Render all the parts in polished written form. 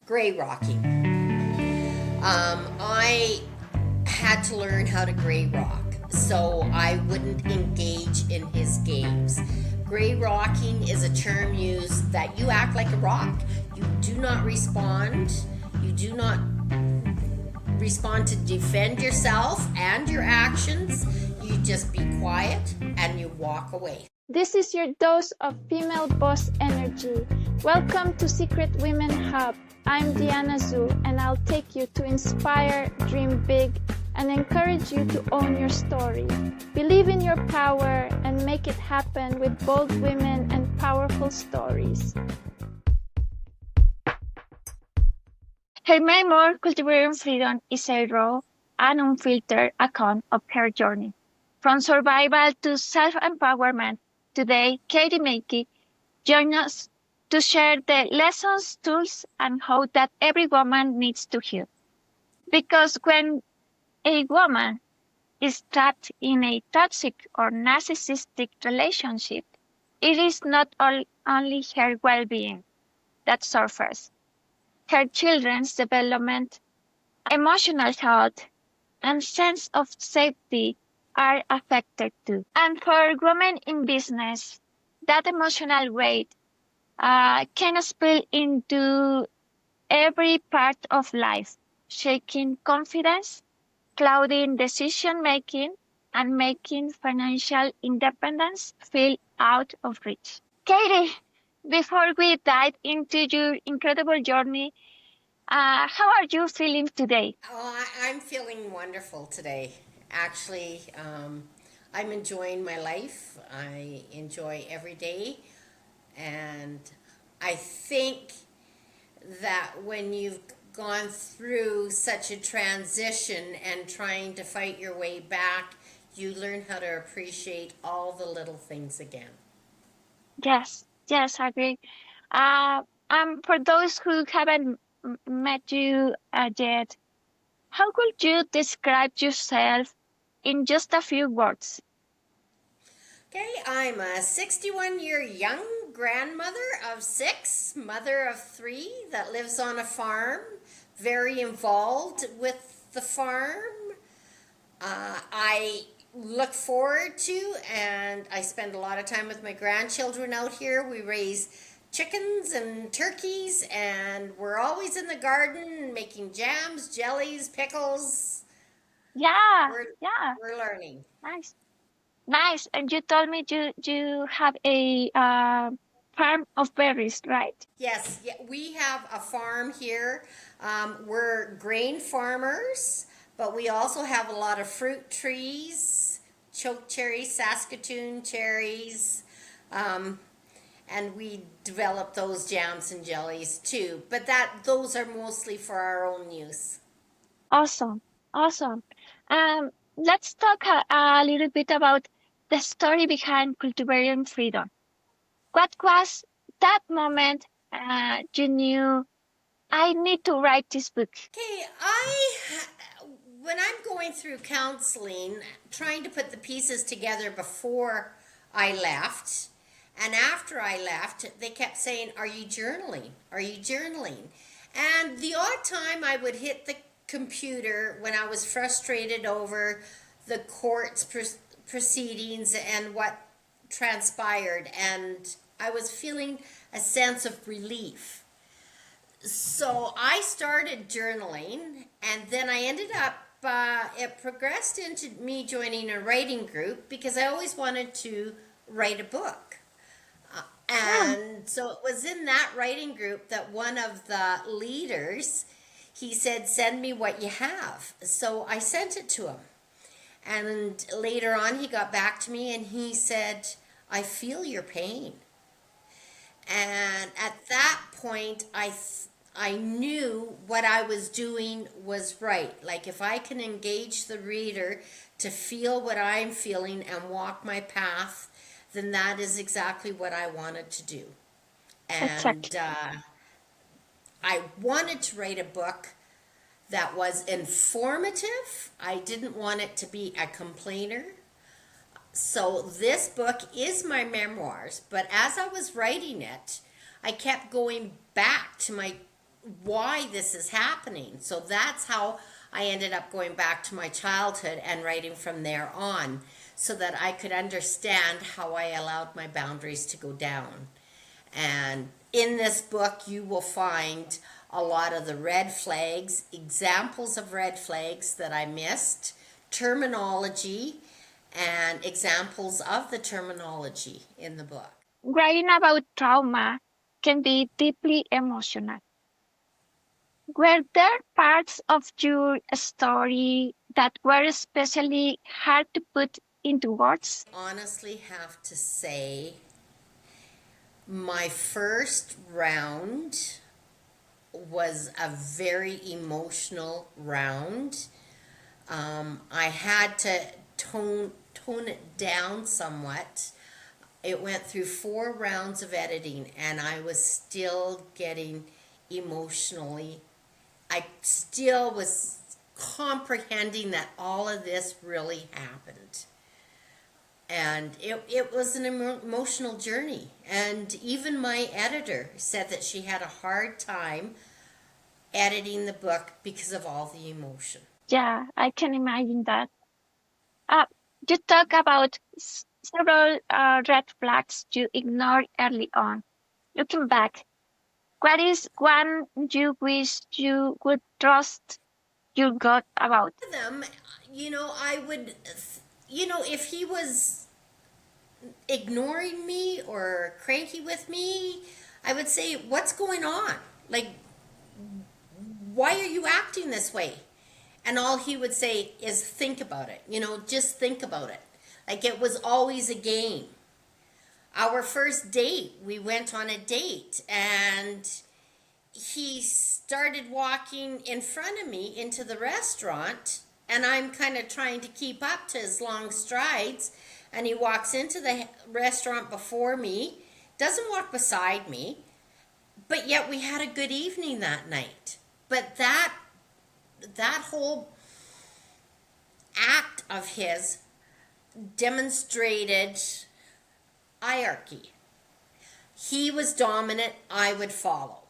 Gray rocking. I had to learn how to gray rock so I wouldn't engage in his games. Gray rocking is a term used that you act like a rock. You do not respond. You do not respond to defend yourself and your actions. You just be quiet and you walk away. This is your dose of female boss energy. Welcome to Secret Women Hub. I'm Diana Zhu, and I'll take you to inspire, dream big, and encourage you to own your story. Believe in your power and make it happen with bold women and powerful stories. Her memoir, Cultivating Freedom, is a raw and unfiltered account of her journey. From survival to self-empowerment, today, Caty Micky joins us to share the lessons, tools, and hope that every woman needs to hear. Because when a woman is trapped in a toxic or narcissistic relationship, it is not only her well-being that suffers. Her children's development, emotional health, and sense of safety are affected too. And for women in business, that emotional weight can spill into every part of life, shaking confidence, clouding decision making, and making financial independence feel out of reach. Caty, before we dive into your incredible journey, how are you feeling today? I'm feeling wonderful today. Actually, I'm enjoying my life. I enjoy every day. And I think that when you've gone through such a transition and trying to fight your way back, you learn how to appreciate all the little things again. Yes, I agree. Uh, for those who haven't met you yet, how could you describe yourself in just a few words? Okay, I'm a 61-year young grandmother of six, mother of three that lives on a farm, very involved with the farm. I look forward to and I spend a lot of time with my grandchildren out here. We raise chickens and turkeys, and we're always in the garden making jams, jellies, pickles. Yeah, We're, yeah, we're learning. nice, nice. And you told me you have a farm of berries, right? Yes, yeah, we have a farm here. We're grain farmers, but we also have a lot of fruit trees, choke cherries, Saskatoon cherries, um, and we develop those jams and jellies too. But those are mostly for our own use. Awesome, awesome. Let's talk a little bit about the story behind Cultivating Freedom. What was that moment you knew I need to write this book? Okay, when I'm going through counseling, trying to put the pieces together before I left, and after I left, they kept saying, "Are you journaling? Are you journaling?" And the odd time I would hit the computer when I was frustrated over the court's proceedings and what transpired, and I was feeling a sense of relief. So I started journaling, and then I ended up, it progressed into me joining a writing group because I always wanted to write a book. Yeah, And so it was in that writing group that one of the leaders, he said, "Send me what you have." So I sent it to him. And later on, he got back to me and he said, "I feel your pain." And at that point, I knew what I was doing was right. Like if I can engage the reader to feel what I'm feeling and walk my path, then that is exactly what I wanted to do. And exactly. I wanted to write a book that was informative. I didn't want it to be a complainer. So this book is my memoirs, but as I was writing it, I kept going back to my why this is happening. So that's how I ended up going back to my childhood and writing from there on, so that I could understand how I allowed my boundaries to go down. And in this book, you will find a lot of the red flags, examples of red flags that I missed, terminology, and examples of the terminology in the book. Writing about trauma can be deeply emotional. Were there parts of your story that were especially hard to put into words? Honestly, have to say, my first round was a very emotional round. I had to tone it down somewhat. It went through 4 rounds of editing, and I was still getting emotionally. I still was comprehending that all of this really happened. And it was an emotional journey. And even my editor said that she had a hard time editing the book because of all the emotion. Yeah, I can imagine that. Uh, you talk about several red flags you ignored early on. Looking back, what is one you wish you would trust your gut about? Them, I would, if he was ignoring me or cranky with me, I would say, "What's going on? Like, why are you acting this way?" And all he would say is, "Think about it. Just think about it." Like, it was always a game. Our first date, we went on a date, and he started walking in front of me into the restaurant, and I'm kind of trying to keep up to his long strides, and he walks into the restaurant before me, doesn't walk beside me, but yet we had a good evening that night. But that whole act of his demonstrated hierarchy. He was dominant, I would follow.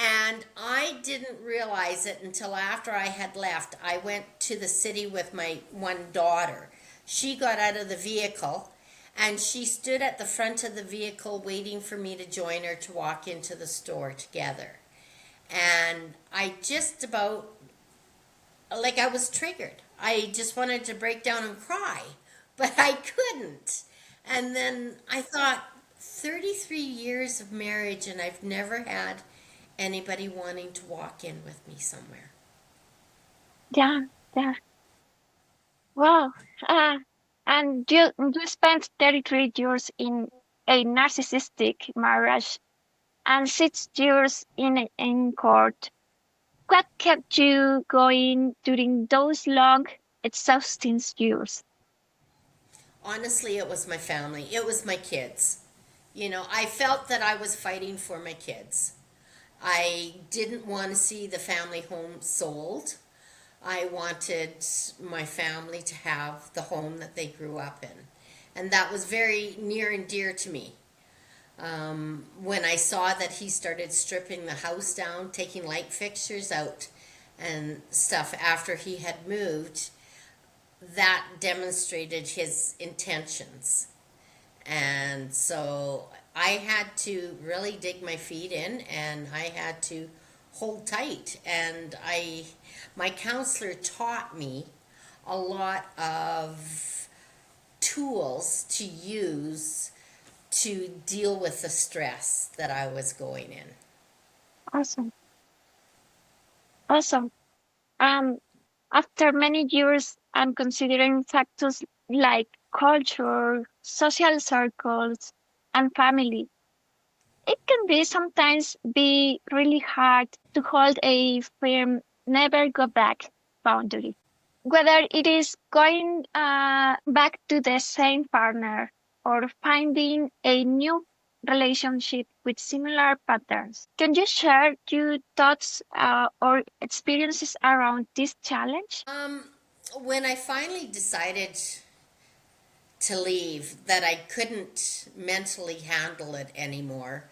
And I didn't realize it until after I had left. I went to the city with my one daughter. She got out of the vehicle, and she stood at the front of the vehicle waiting for me to join her to walk into the store together. And I just about, like, I was triggered. I just wanted to break down and cry, but I couldn't. And then I thought, 33 years of marriage, and I've never had anybody wanting to walk in with me somewhere. Yeah, yeah. Wow. Uh, and you spent 33 years in a narcissistic marriage and 6 years in court. What kept you going during those long, exhausting years? Honestly, it was my family, it was my kids. I felt that I was fighting for my kids. I didn't want to see the family home sold. I wanted my family to have the home that they grew up in. And that was very near and dear to me. When I saw that he started stripping the house down, taking light fixtures out and stuff after he had moved, that demonstrated his intentions. And so I had to really dig my feet in, and I had to hold tight. And my counselor taught me a lot of tools to use to deal with the stress that I was going in. Awesome. Awesome. Um, After many years, I'm considering factors like culture, social circles, and family. It can be sometimes be really hard to hold a firm never go back boundary. Whether it is going back to the same partner or finding a new relationship with similar patterns. Can you share your thoughts or experiences around this challenge? When I finally decided to leave, that I couldn't mentally handle it anymore,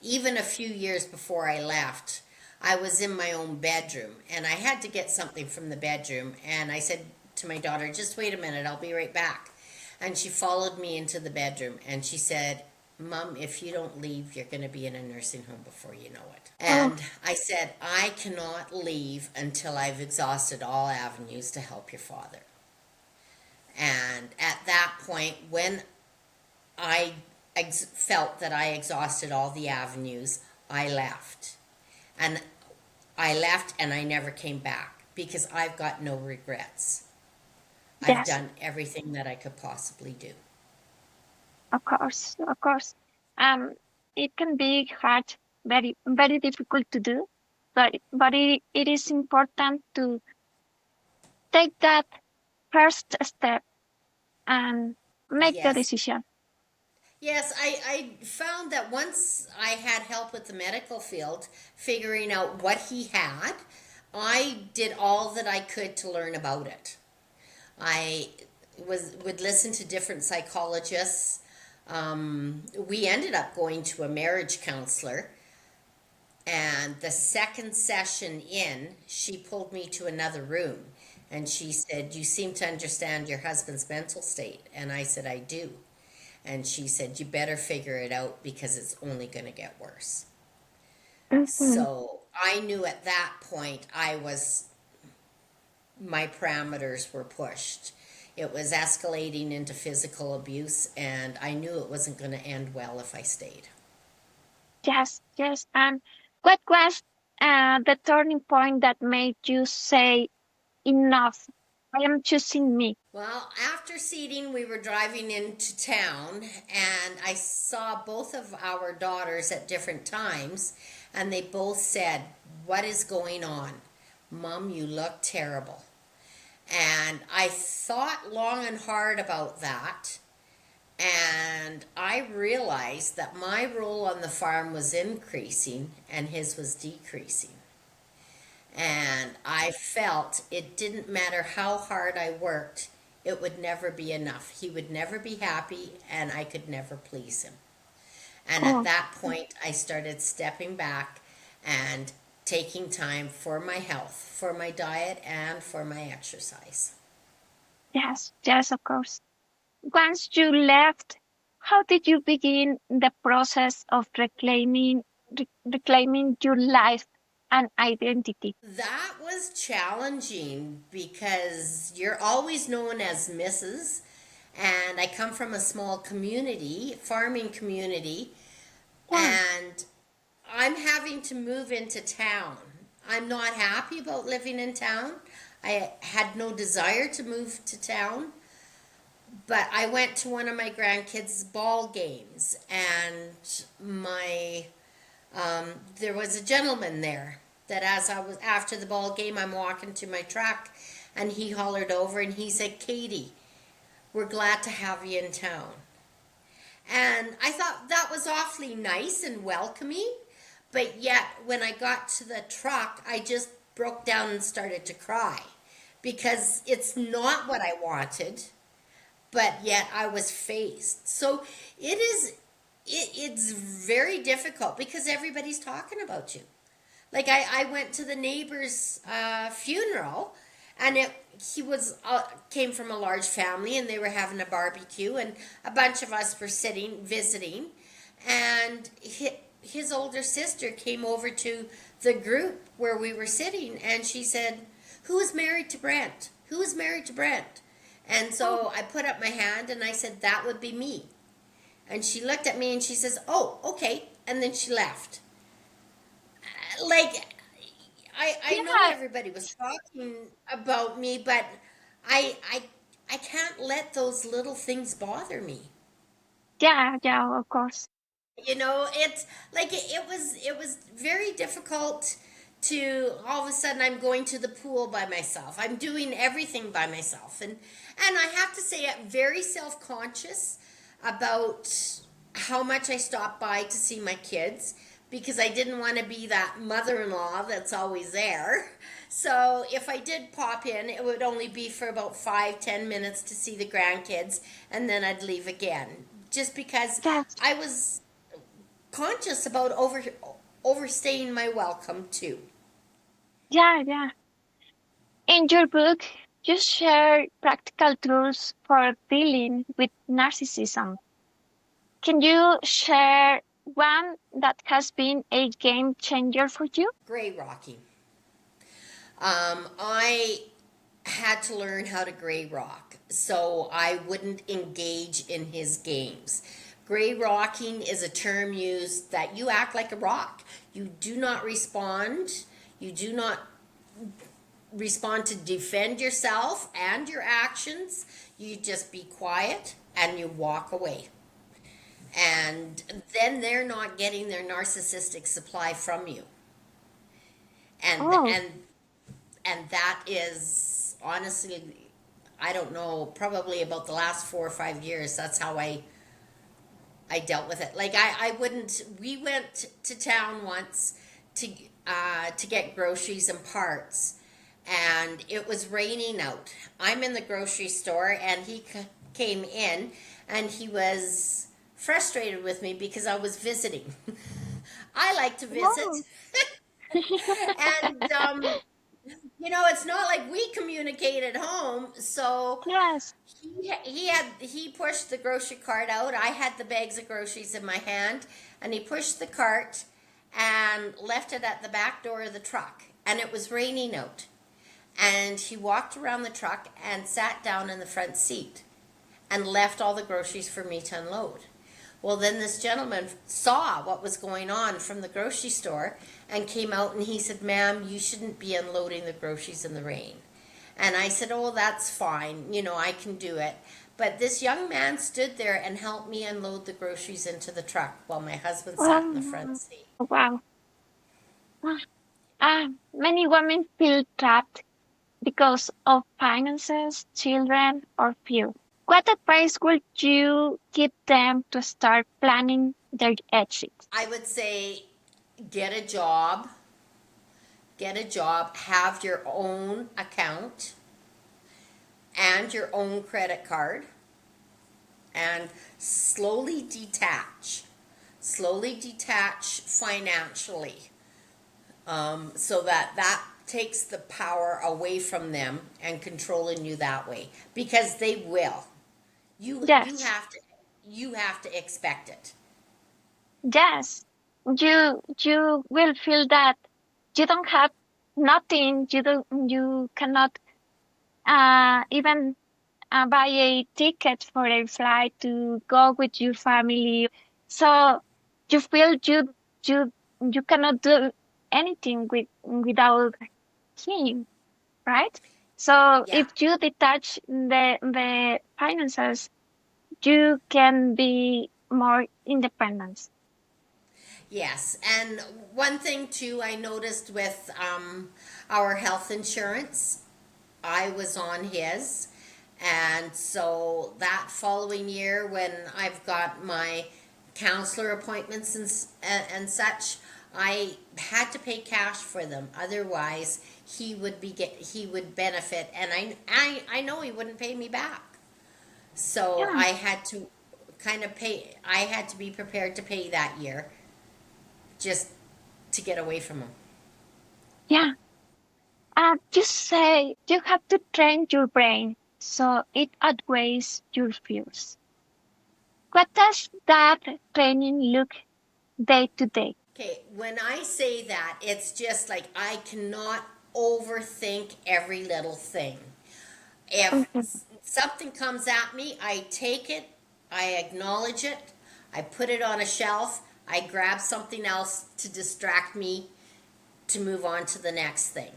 even a few years before I left, I was in my own bedroom and I had to get something from the bedroom. And I said to my daughter, just wait a minute, I'll be right back. And she followed me into the bedroom and she said, Mom, if you don't leave, you're going to be in a nursing home before you know it. Oh, And I said, I cannot leave until I've exhausted all avenues to help your father. And at that point, when I felt that I exhausted all the avenues, I left. And I left and I never came back because I've got no regrets. I've yes, done everything that I could possibly do. of course, of course. Um, it can be hard, very, very difficult to do, but it is important to take that first step and make the Yes. decision. Yes, I found that once I had help with the medical field, figuring out what he had, I did all that I could to learn about it. I would listen to different psychologists. We ended up going to a marriage counselor, and the second session in, she pulled me to another room and she said, "You seem to understand your husband's mental state." And I said, "I do." And she said, "You better figure it out because it's only going to get worse." Mhm. So I knew at that point my parameters were pushed. It was escalating into physical abuse, and I knew it wasn't going to end well if I stayed. Yes, yes. And what was the turning point that made you say, enough, I am choosing me? Well, after seating, we were driving into town, and I saw both of our daughters at different times, and they both said, "What is going on? Mom, you look terrible." And I thought long and hard about that. And I realized that my role on the farm was increasing and his was decreasing. And I felt it didn't matter how hard I worked, it would never be enough. He would never be happy and I could never please him. And at Oh, that point, I started stepping back and taking time for my health, for my diet, and for my exercise. yes, yes, of course. Once you left, how did you begin the process of reclaiming your life and identity? That was challenging because you're always known as Mrs. And I come from a small community, farming community, Yeah, and I'm having to move into town. I'm not happy about living in town. I had no desire to move to town, but I went to one of my grandkids' ball games, and my there was a gentleman there that as I was after the ball game, I'm walking to my truck, and he hollered over and he said, "Caty, we're glad to have you in town." And I thought that was awfully nice and welcoming. But yet, when I got to the truck, I just broke down and started to cry because it's not what I wanted, but yet I was faced. So it's very difficult because everybody's talking about you. Like I went to the neighbor's funeral, and he was came from a large family, and they were having a barbecue, and a bunch of us were sitting visiting, and his older sister came over to the group where we were sitting, and she said, "Who is married to Brent? Who is married to Brent?" And oh, so I put up my hand and I said, "That would be me." And she looked at me and she says, "Oh, okay." And then she left. Like I know yeah, everybody was talking about me, but I I I can't let those little things bother me. yeah, yeah, of course. You know, it's like it was very difficult to all of a sudden I'm going to the pool by myself. I'm doing everything by myself, and I have to say I'm very self-conscious about how much I stop by to see my kids because I didn't want to be that mother-in-law that's always there. So if I did pop in, it would only be for about 5, 10 minutes to see the grandkids, and then I'd leave again. Just because Yes, I was conscious about overstaying my welcome too. Yeah, yeah. In your book, you share practical tools for dealing with narcissism. Can you share one that has been a game changer for you? Gray rocking. I had to learn how to gray rock so I wouldn't engage in his games. Gray rocking is a term used that you act like a rock. You do not respond. You do not respond to defend yourself and your actions. You just be quiet and you walk away. And then they're not getting their narcissistic supply from you. And Oh, and and that is honestly, I don't know, probably about the last 4 or 5 years. That's how I dealt with it. Like I wouldn't. We went to town once to get groceries and parts, and it was raining out. I'm in the grocery store, and he came in, and he was frustrated with me because I was visiting. I like to oh. visit, and it's not like we communicate at home. So Yes. he pushed the grocery cart out. I had the bags of groceries in my hand, and he pushed the cart and left it at the back door of the truck. And it was raining out. And he walked around the truck and sat down in the front seat and left all the groceries for me to unload. Well, then this gentleman saw what was going on from the grocery store and came out, and he said, "Ma'am, you shouldn't be unloading the groceries in the rain." And I said, "Oh, that's fine. I can do it." But this young man stood there and helped me unload the groceries into the truck while my husband sat in the front Oh, seat. wow. Many women feel trapped because of finances, children, or fear. What advice would you give them to start planning their exit? I would say get a job, have your own account and your own credit card, and slowly detach financially, so that takes the power away from them and controlling you that way, because they will. You Yes, have to expect it. yes. You will feel that you don't have nothing. You cannot even buy a ticket for a flight to go with your family. So you feel you you cannot do anything without him, right? So Yeah. if you detach the finances, you can be more independent. Yes, and one thing too, I noticed with our health insurance, I was on his, and so that following year, when I've got my counselor appointments and such, I had to pay cash for them. Otherwise, he would benefit, and I know he wouldn't pay me back. So Yeah, I had to kind of pay. I had to be prepared to pay that year just to get away from him. yeah. Just say you have to train your brain so it outweighs your fears. What does that training look day to day? Okay, when I say that, it's just like I cannot overthink every little thing. If Mhm. something comes at me, I take it, I acknowledge it, I put it on a shelf, I grab something else to distract me to move on to the next thing.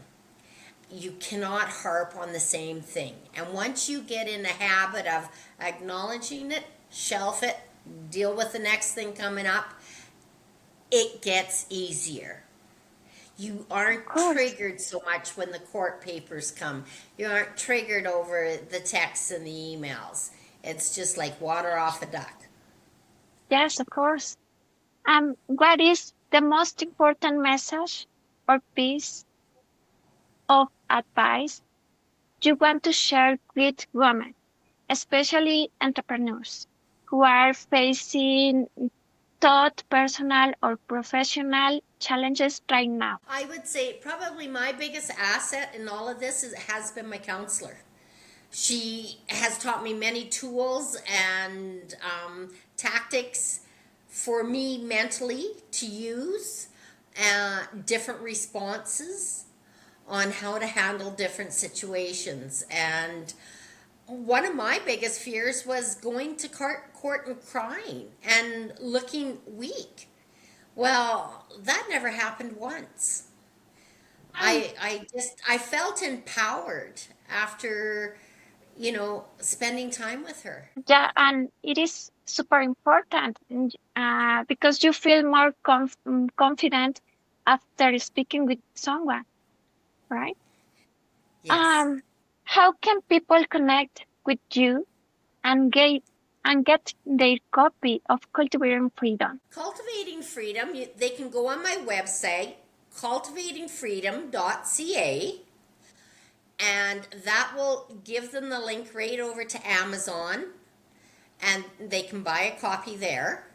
You cannot harp on the same thing. And once you get in the habit of acknowledging it, shelf it, deal with the next thing coming up, it gets easier. You Of aren't course. triggered so much when the court papers come. You aren't triggered over the texts and the emails. It's just like water off a duck. Yes, of course. What is the most important message or piece of advice you want to share with women, especially entrepreneurs who are facing thought personal or professional challenges right now? I would say probably my biggest asset in all of this has been my counselor. She has taught me many tools and tactics for me mentally to use, different responses on how to handle different situations. And one of my biggest fears was going to court and crying and looking weak. Well, that never happened once. I felt empowered after, spending time with her. Yeah, and it is super important because you feel more confident after speaking with someone, right? Yes. Um, how can people connect with you and get their copy of Cultivating Freedom? Cultivating Freedom, they can go on my website, cultivatingfreedom.ca, and that will give them the link right over to Amazon, and they can buy a copy there.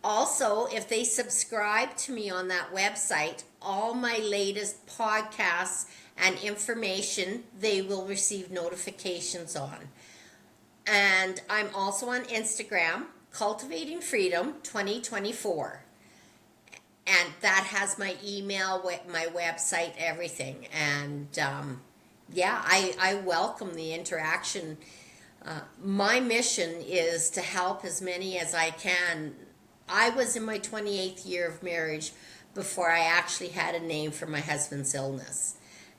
Also, if they subscribe to me on that website, all my latest podcasts and information they will receive notifications on. And I'm also on Instagram, Cultivating Freedom 2024. And that has my email, my website, everything. And yeah, I welcome the interaction. My mission is to help as many as I can. I was in my 28th year of marriage before I actually had a name for my husband's illness.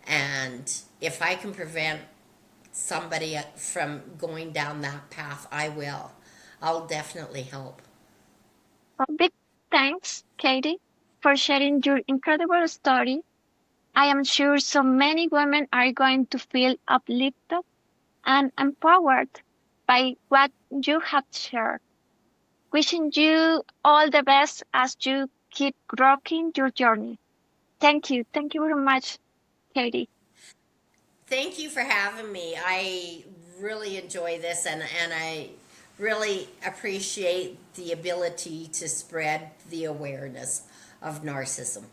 And if I can prevent somebody from going down that path, I will. I'll definitely help. Big thanks, Katy, for sharing your incredible story. I am sure so many women are going to feel uplifted and empowered by what you have shared. Wishing you all the best as you keep rocking your journey. Thank you. Thank you very much, Katy. Thank you for having me. I really enjoy this, and I really appreciate the ability to spread the awareness of narcissism.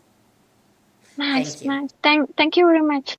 Nice, Thank you. nice. Thank you very much.